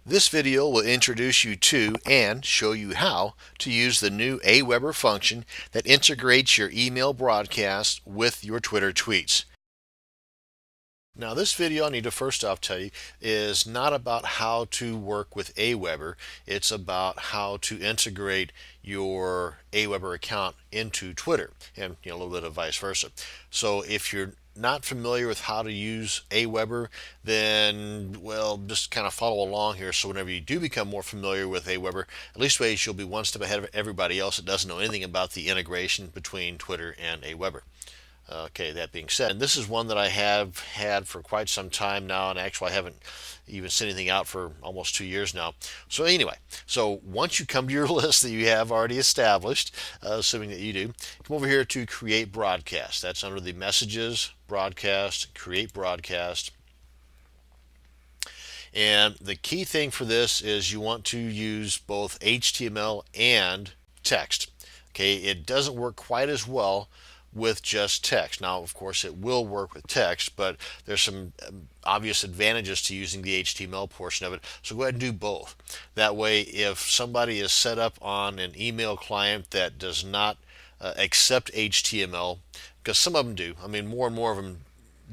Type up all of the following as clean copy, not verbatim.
This video will introduce you to and show you how to use the new Aweber function that integrates your email broadcast with your Twitter tweets. Now this video, I need to first off tell you, is not about how to work with Aweber. It's about how to integrate your Aweber account into Twitter, and a little bit of vice versa. So if you're not familiar with how to use Aweber, then just kind of follow along here. So whenever you do become more familiar with Aweber, at least ways you'll be one step ahead of everybody else that doesn't know anything about the integration between Twitter and Aweber. Okay, that being said, and this is one that I have had for quite some time now, and actually I haven't even sent anything out for almost 2 years now. So anyway, so once you come to your list that you have already established, assuming that you do, come over here to Create Broadcast. That's under the Messages, Broadcast, Create Broadcast. And the key thing for this is you want to use both HTML and text. Okay, it doesn't work quite as well with just text. Now, of course, it will work with text, but there's some obvious advantages to using the HTML portion of it. So go ahead and do both. That way, if somebody is set up on an email client that does not accept HTML, because some of them do, I mean, more and more of them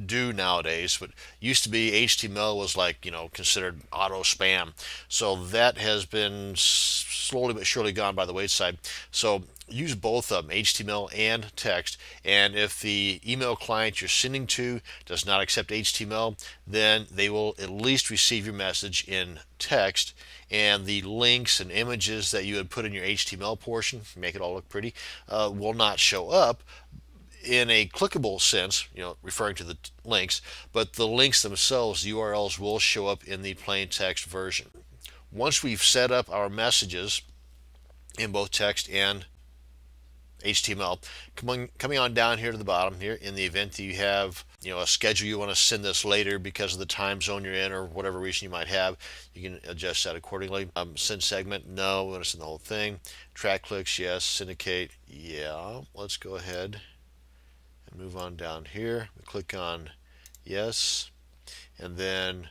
do nowadays, but used to be HTML was like, considered auto spam. So that has been slowly but surely gone by the wayside. So use both of them, HTML and text. And if the email client you're sending to does not accept HTML, then they will at least receive your message in text, and the links and images that you had put in your HTML portion, make it all look pretty, will not show up in a clickable sense, referring to the links, but the links themselves, the URLs, will show up in the plain text version. Once we've set up our messages in both text and HTML, coming on down here to the bottom here, in the event that you have a schedule you want to send this later because of the time zone you're in or whatever reason you might have, you can adjust that accordingly. Send segment, no, we want to send the whole thing. Track clicks, yes. Syndicate, yeah. Let's go ahead and move on down here. We click on yes, and then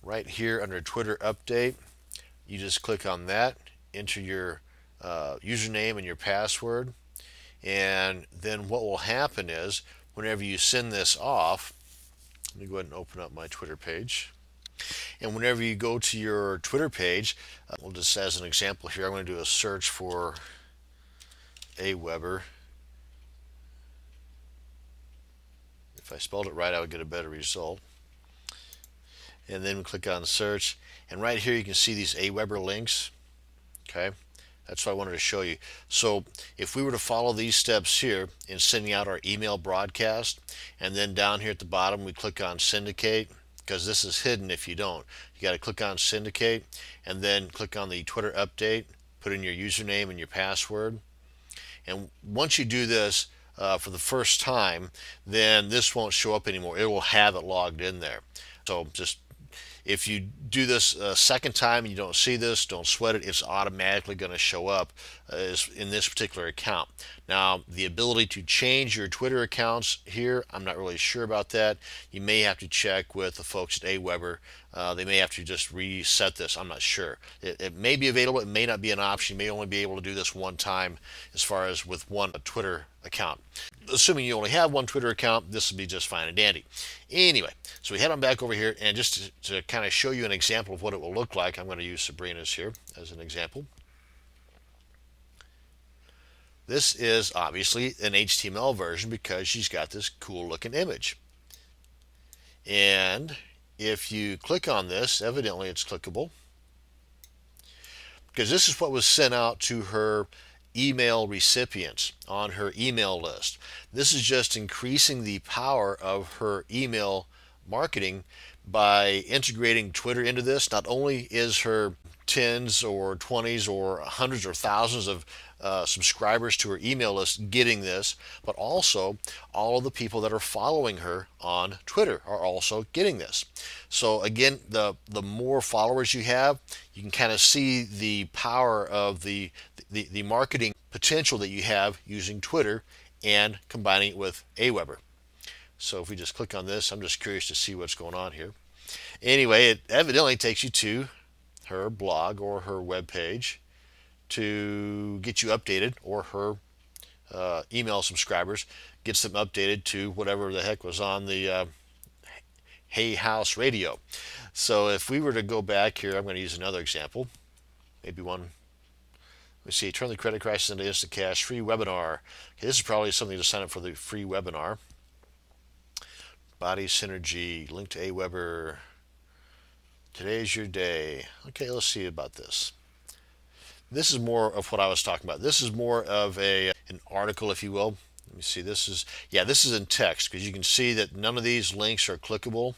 right here under Twitter update, you just click on that, enter your username and your password, and then what will happen is whenever you send this off, let me go ahead and open up my Twitter page. And whenever you go to your Twitter page, we'll just, as an example here, I'm going to do a search for Aweber. If I spelled it right, I would get a better result. And then we click on search, and right here you can see these Aweber links. Okay, that's what I wanted to show you. So if we were to follow these steps here in sending out our email broadcast, and then down here at the bottom we click on syndicate, because this is hidden if you don't. You got to click on syndicate, and then click on the Twitter update, put in your username and your password. And once you do this for the first time, then this won't show up anymore. It will have it logged in there. So just, if you do this a second time and you don't see this, don't sweat it. It's automatically going to show up in this particular account. Now, the ability to change your Twitter accounts here, I'm not really sure about that. You may have to check with the folks at Aweber. They may have to just reset this. I'm not sure. It may be available. It may not be an option. You may only be able to do this one time as far as with one Twitter account. Assuming you only have one Twitter account, this will be just fine and dandy. Anyway, so we head on back over here, and just to kind of show you an example of what it will look like, I'm going to use Sabrina's here as an example. This is obviously an HTML version because she's got this cool looking image. And if you click on this, evidently it's clickable, because this is what was sent out to her email recipients on her email list. This is just increasing the power of her email marketing by integrating Twitter into this. Not only is her tens or 20s or hundreds or thousands of subscribers to her email list getting this, but also all of the people that are following her on Twitter are also getting this. So again, the more followers you have, you can kind of see the power of the marketing potential that you have using Twitter and combining it with Aweber. So if we just click on this, I'm just curious to see what's going on here. Anyway, it evidently takes you to her blog or her web page to get you updated, or her email subscribers gets them updated to whatever the heck was on the Hay House radio. So if we were to go back here, I'm going to use another example, maybe one. Let me see, turn the credit crisis into instant cash, free webinar. Okay, this is probably something to sign up for the free webinar. Body Synergy, link to AWeber. Today's your day. Okay, let's see about this. This is more of what I was talking about. This is more of an article, if you will. Let me see. This is in text, because you can see that none of these links are clickable.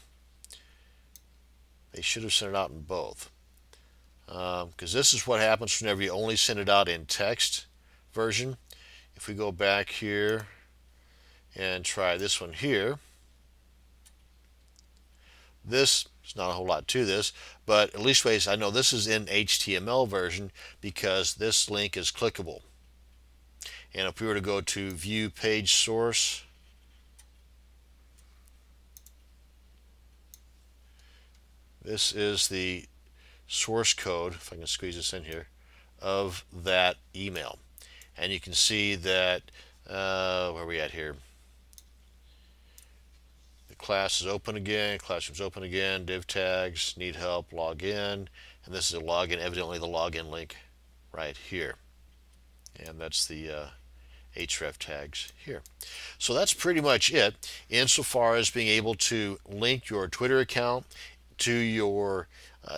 They should have sent it out in both. Because this is what happens whenever you only send it out in text version. If we go back here and try this one here, this is not a whole lot to this, but at least ways I know this is in HTML version because this link is clickable. And if we were to go to view page source, this is the source code, if I can squeeze this in here, of that email. And you can see that, where are we at here? The class is open again, classroom's open again, div tags, need help, log in, and this is a login, evidently the login link right here. And that's the href tags here. So that's pretty much it insofar as being able to link your Twitter account to your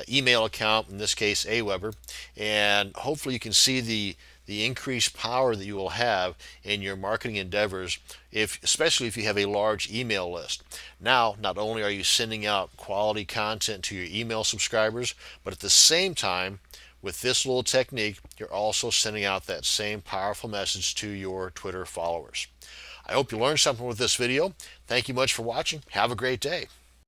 email account, in this case AWeber, and hopefully you can see the increased power that you will have in your marketing endeavors, especially if you have a large email list. Now, not only are you sending out quality content to your email subscribers, but at the same time, with this little technique, you're also sending out that same powerful message to your Twitter followers. I hope you learned something with this video. Thank you much for watching. Have a great day.